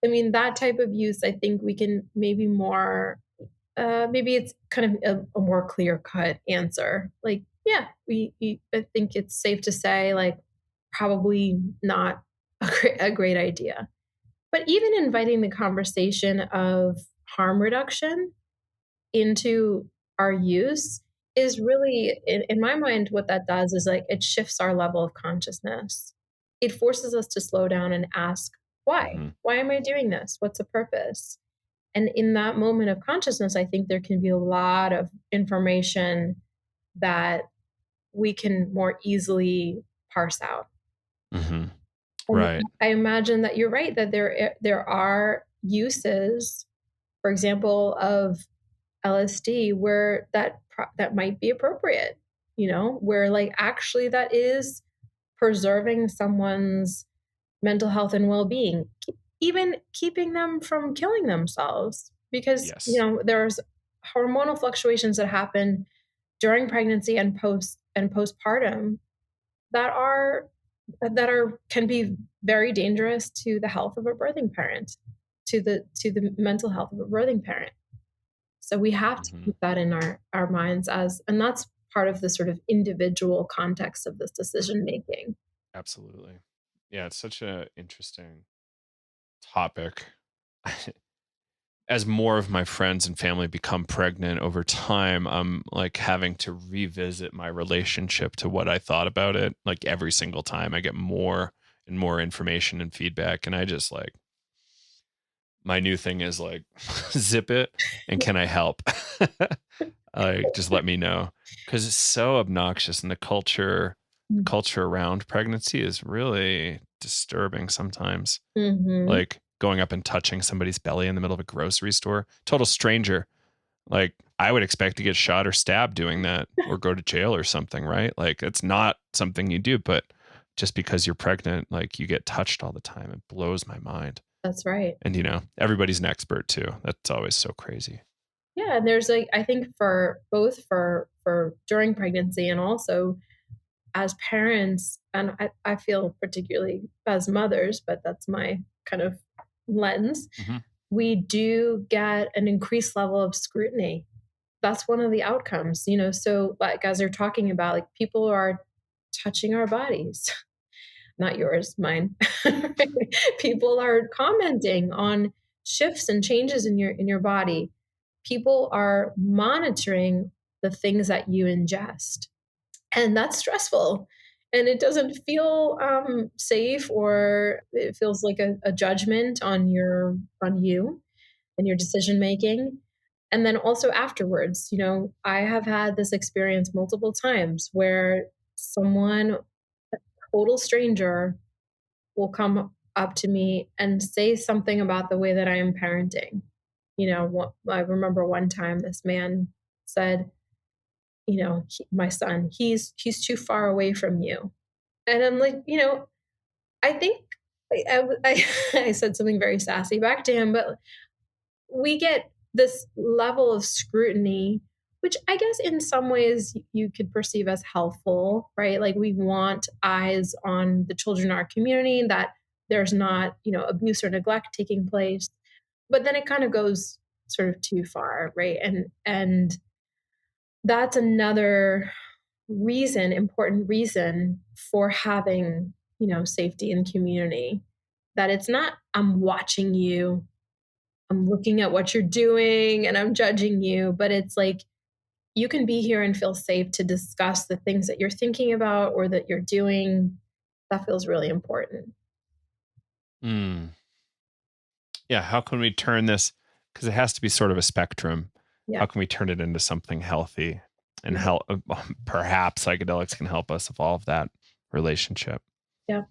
I mean, that type of use, I think we can maybe maybe it's kind of a more clear cut answer. Like, yeah, I think it's safe to say, like, probably not a great idea. But even inviting the conversation of harm reduction into our use is really, in my mind, what that does is like it shifts our level of consciousness. It forces us to slow down and ask, why? Mhm. Why am I doing this? What's the purpose? And in that moment of consciousness, I think there can be a lot of information that we can more easily parse out. Mhm. And Right. I imagine that you're right, that there are uses, for example, of LSD where that might be appropriate, where like actually that is preserving someone's mental health and well-being, even keeping them from killing themselves, because Yes. there's hormonal fluctuations that happen during pregnancy and postpartum that can be very dangerous to the health of a birthing parent, to the mental health of a birthing parent. So we have to Mhm. keep that in our minds, and that's part of the sort of individual context of this decision making. Absolutely. Yeah, it's such a interesting topic. As more of my friends and family become pregnant over time, I'm like having to revisit my relationship to what I thought about it. Like every single time I get more and more information and feedback. And I just like, my new thing is like, zip it and can I help? Like, just let me know. Cause it's so obnoxious and the culture around pregnancy is really disturbing sometimes. Mm-hmm. Like going up and touching somebody's belly in the middle of a grocery store, total stranger. Like I would expect to get shot or stabbed doing that or go to jail or something, right? Like it's not something you do, but just because you're pregnant, like you get touched all the time. It blows my mind. That's right. And everybody's an expert too. That's always so crazy. Yeah, and there's like, I think for both for during pregnancy and also as parents, and I feel particularly as mothers, but that's my kind of lens, Mhm. we do get an increased level of scrutiny. That's one of the outcomes, so like as you're talking about, like people are touching our bodies, not yours, mine. People are commenting on shifts and changes in your body. People are monitoring the things that you ingest, and that's stressful. And it doesn't feel safe, or it feels like a judgment on you and your decision making. And then also afterwards, I have had this experience multiple times where someone, a total stranger, will come up to me and say something about the way that I am parenting. I remember one time this man said, my son, he's too far away from you. And I'm like, I think I said something very sassy back to him, but we get this level of scrutiny, which I guess in some ways you could perceive as helpful, right? Like we want eyes on the children in our community, that there's not, abuse or neglect taking place. But then it kind of goes sort of too far, right? And that's another important reason for having, safety in community. That it's not, I'm watching you, I'm looking at what you're doing and I'm judging you, but it's like you can be here and feel safe to discuss the things that you're thinking about or that you're doing. That feels really important. Yeah. How can we turn this? Because it has to be sort of a spectrum. Yeah. How can we turn it into something healthy and help? Perhaps psychedelics can help us evolve that relationship. Yeah.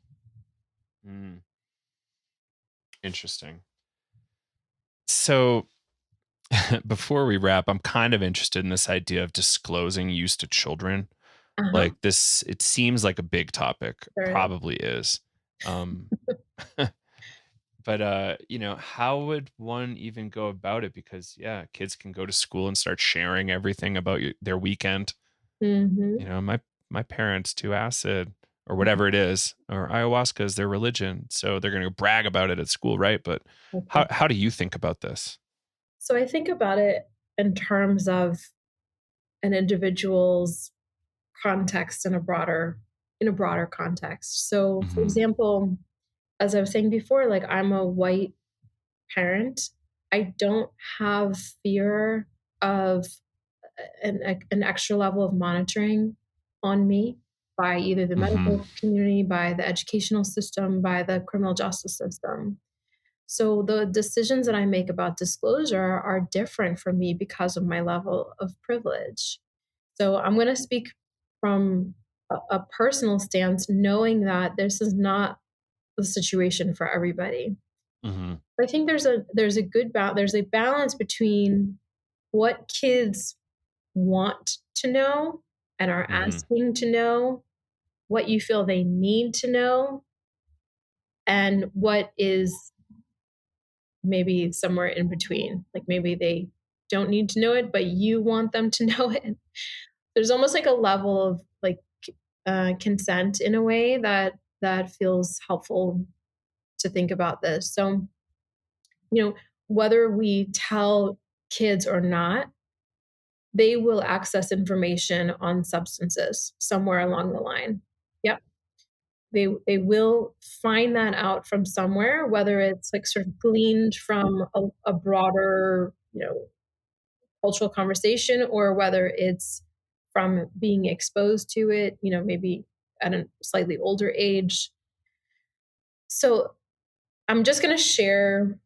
Interesting. So before we wrap, I'm kind of interested in this idea of disclosing use to children. Like this, it seems like a big topic, probably is. But, how would one even go about it? Because kids can go to school and start sharing everything about their weekend. My parents do acid or whatever it is, or ayahuasca is their religion. So they're going to brag about it at school. Right. But how do you think about this? So I think about it in terms of an individual's context in a broader context. So for example, as I was saying before, like I'm a white parent. I don't have fear of an extra level of monitoring on me by either the medical community, by the educational system, by the criminal justice system. So the decisions that I make about disclosure are different for me because of my level of privilege. So I'm going to speak from a personal stance, knowing that this is not the situation for everybody. I think there's a good there's a balance between what kids want to know and are asking to know, what you feel they need to know, and what is maybe somewhere in between. Like maybe they don't need to know it, but you want them to know it. There's almost like a level of like consent in a way that feels helpful to think about this. So, whether we tell kids or not, they will access information on substances somewhere along the line. Yep. They will find that out from somewhere, whether it's like sort of gleaned from a broader, cultural conversation, or whether it's from being exposed to it, maybe at a slightly older age. So I'm just going to share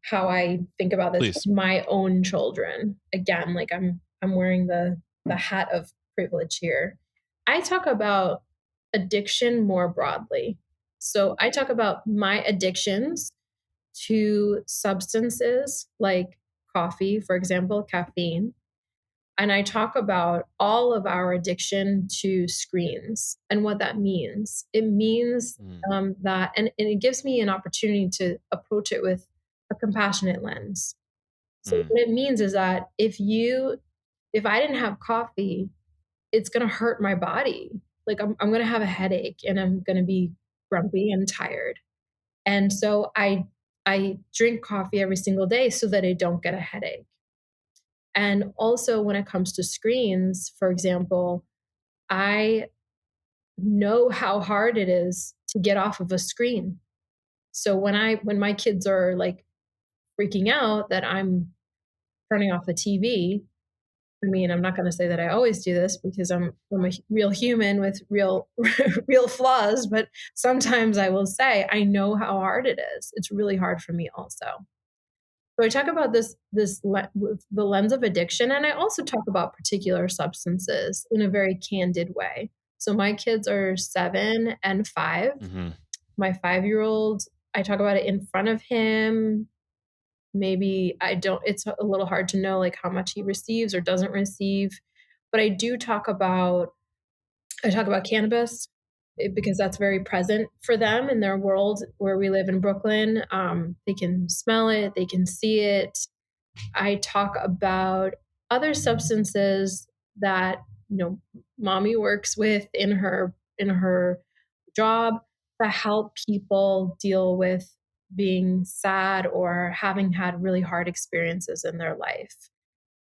how I think about this with my own children. Again, like I'm wearing the hat of privilege here. I talk about addiction more broadly. So I talk about my addictions to substances like coffee, for example, caffeine. And I talk about all of our addiction to screens and what that means. It means that, and it gives me an opportunity to approach it with a compassionate lens. So what it means is that if I didn't have coffee, it's going to hurt my body. Like I'm going to have a headache and I'm going to be grumpy and tired. And so I drink coffee every single day so that I don't get a headache. And also when it comes to screens, for example, I know how hard it is to get off of a screen. So when my kids are like freaking out that I'm turning off the TV, I mean, I'm not going to say that I always do this because I'm a real human with real real flaws, but sometimes I will say I know how hard it is. It's really hard for me also. So I talk about with the lens of addiction, and I also talk about particular substances in a very candid way. So my kids are 7 and 5. Mm-hmm. My 5-year-old, I talk about it in front of him. Maybe I don't, it's a little hard to know like how much he receives or doesn't receive. But I talk about cannabis because that's very present for them in their world where we live in Brooklyn. They can smell it, they can see it. I talk about other substances that, mommy works with in her job that help people deal with being sad or having had really hard experiences in their life.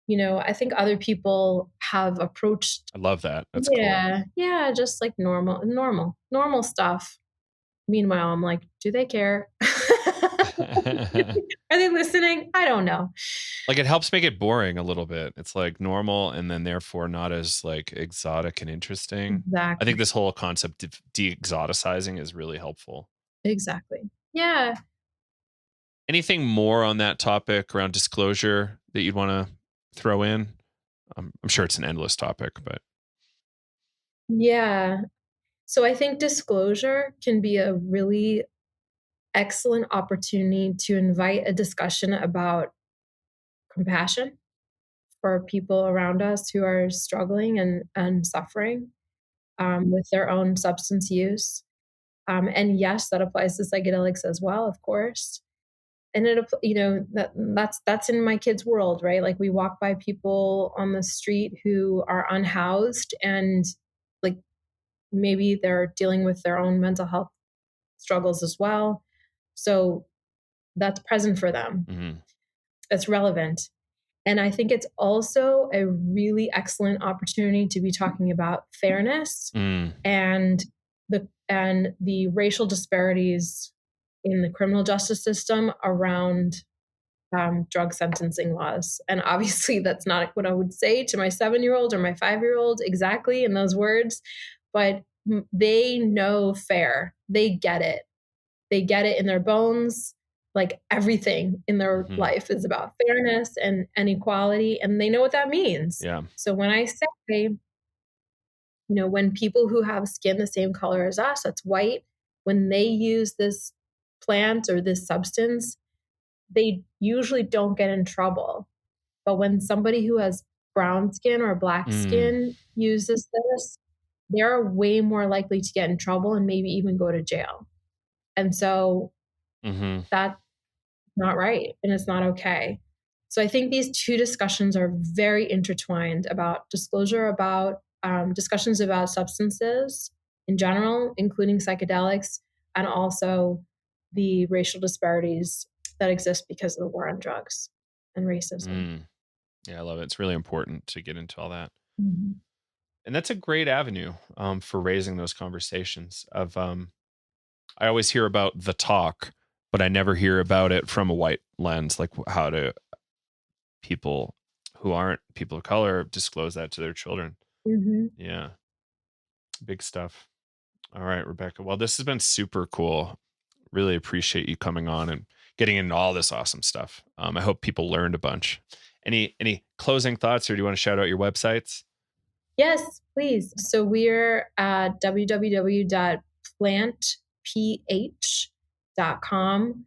I think other people have approached, I love that. That's yeah, just like normal stuff. Meanwhile, I'm like, do they care? cool. Are they listening? I don't know. Like it helps make it boring a little bit. It's like normal and then therefore not as like exotic and interesting. I Exactly. think this whole concept of de-exoticizing is really helpful. Exactly. Yeah. Anything more on that topic around disclosure that you'd want to throw in? I'm sure it's an endless topic, but Yeah. So I think disclosure can be a really excellent opportunity to invite a discussion about compassion for people around us who are struggling and suffering with their own substance use. And yes, that applies to psychedelics as well, of course. And that's in my kids' world, right? Like we walk by people on the street who are unhoused and like maybe they're dealing with their own mental health struggles as well. So that's present for them. mm-hmm. It's relevant. And I think it's also a really excellent opportunity to be talking about fairness and the racial disparities in the criminal justice system around drug sentencing laws. And obviously, that's not what I would say to my 7-year-old or my 5-year-old exactly in those words, but they know fair. They get it. They get it in their bones. Like everything in their life is about fairness and equality, and they know what that means. Yeah. So when I say, when people who have skin the same color as us, that's white, when they use this plant or this substance, they usually don't get in trouble. But when somebody who has brown skin or black skin uses this, they're way more likely to get in trouble and maybe even go to jail. And so that's not right and it's not okay. So I think these two discussions are very intertwined about disclosure, about discussions about substances in general, including psychedelics, and also the racial disparities that exist because of the war on drugs and racism. Yeah, I love it. It's really important to get into all that. Mm-hmm. And that's a great avenue for raising those conversations of I always hear about the talk, but I never hear about it from a white lens, like how do people who aren't people of color disclose that to their children. Mm-hmm. Yeah. Big stuff. All right, Rebecca. Well, this has been super cool. Really appreciate you coming on and getting into all this awesome stuff. I hope people learned a bunch. Any closing thoughts, or do you want to shout out your websites? Yes, please. So we're at www.plantph.com.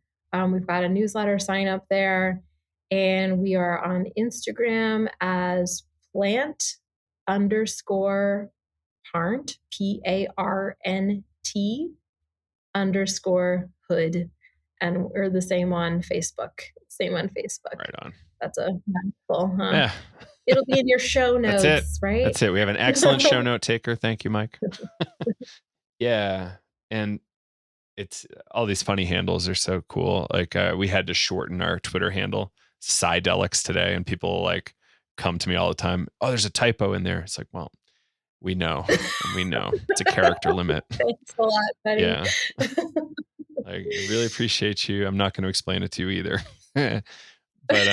We've got a newsletter sign up there, and we are on Instagram as plant_parent, PARNT_hood. And we're the same on Facebook. Right on. That's a mouthful, huh? Yeah. It'll be in your show notes, That's it. Right? That's it. We have an excellent show note taker. Thank you, Mike. Yeah. And it's all these funny handles are so cool. Like we had to shorten our Twitter handle Psychedelics today, and people like come to me all the time. Oh, there's a typo in there. It's like, well, we know. It's a character limit. Thanks a lot, buddy. Yeah. I really appreciate you. I'm not going to explain it to you either. But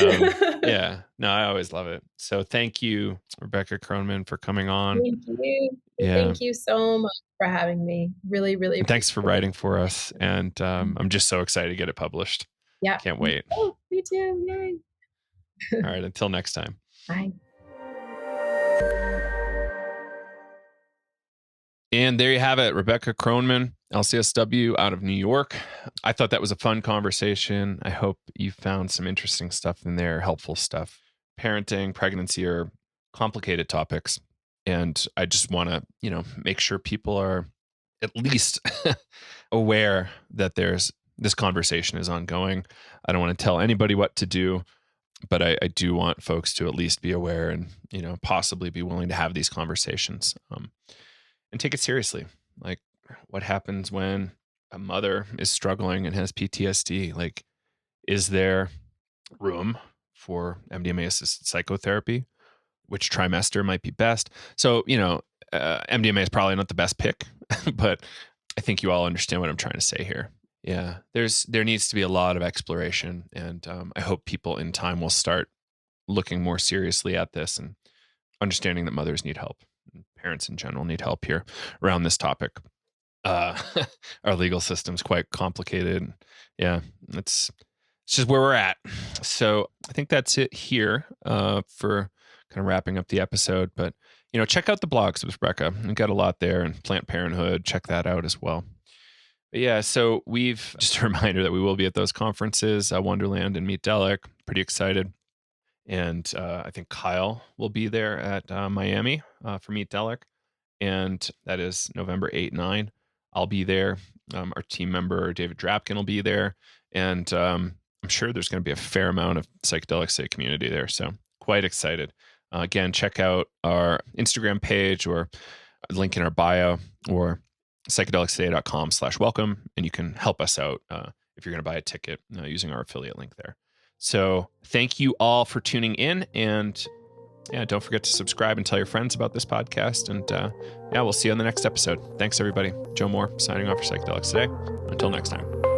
yeah, no, I always love it. So thank you, Rebecca Kronman, for coming on. Thank you. Yeah. Thank you so much for having me. Really, really. And thanks for writing for us. And I'm just so excited to get it published. Yeah. Can't wait. Oh, me too. Yay. All right. Until next time. Bye. And there you have it, Rebecca Kronman, LCSW out of New York. I thought that was a fun conversation. I hope you found some interesting stuff in there, helpful stuff. Parenting, pregnancy are complicated topics. And I just want to, make sure people are at least aware that this conversation is ongoing. I don't want to tell anybody what to do, but I do want folks to at least be aware and, possibly be willing to have these conversations. And take it seriously. Like, what happens when a mother is struggling and has PTSD? Like, is there room for MDMA-assisted psychotherapy? Which trimester might be best? So, MDMA is probably not the best pick, but I think you all understand what I'm trying to say here. Yeah, there needs to be a lot of exploration, and I hope people in time will start looking more seriously at this and understanding that mothers need help. Parents in general need help here around this topic. Our legal system's quite complicated. Yeah, it's just where we're at. So I think that's it here for kind of wrapping up the episode. But, check out the blogs with Rebecca. We've got a lot there, and Plant Parenthood. Check that out as well. But yeah, so we've just a reminder that we will be at those conferences, Wonderland and Meetdelic. Pretty excited. And I think Kyle will be there at Miami for Meetdelic. And that is November 8, 9. I'll be there. Our team member, David Drapkin, will be there. And I'm sure there's going to be a fair amount of Psychedelic State community there. So quite excited. Again, check out our Instagram page or link in our bio or psychedelicstoday.com/welcome. And you can help us out if you're going to buy a ticket using our affiliate link there. So thank you all for tuning in, and don't forget to subscribe and tell your friends about this podcast. And we'll see you on the next episode. Thanks, everybody. Joe Moore signing off for Psychedelics Today. Until next time.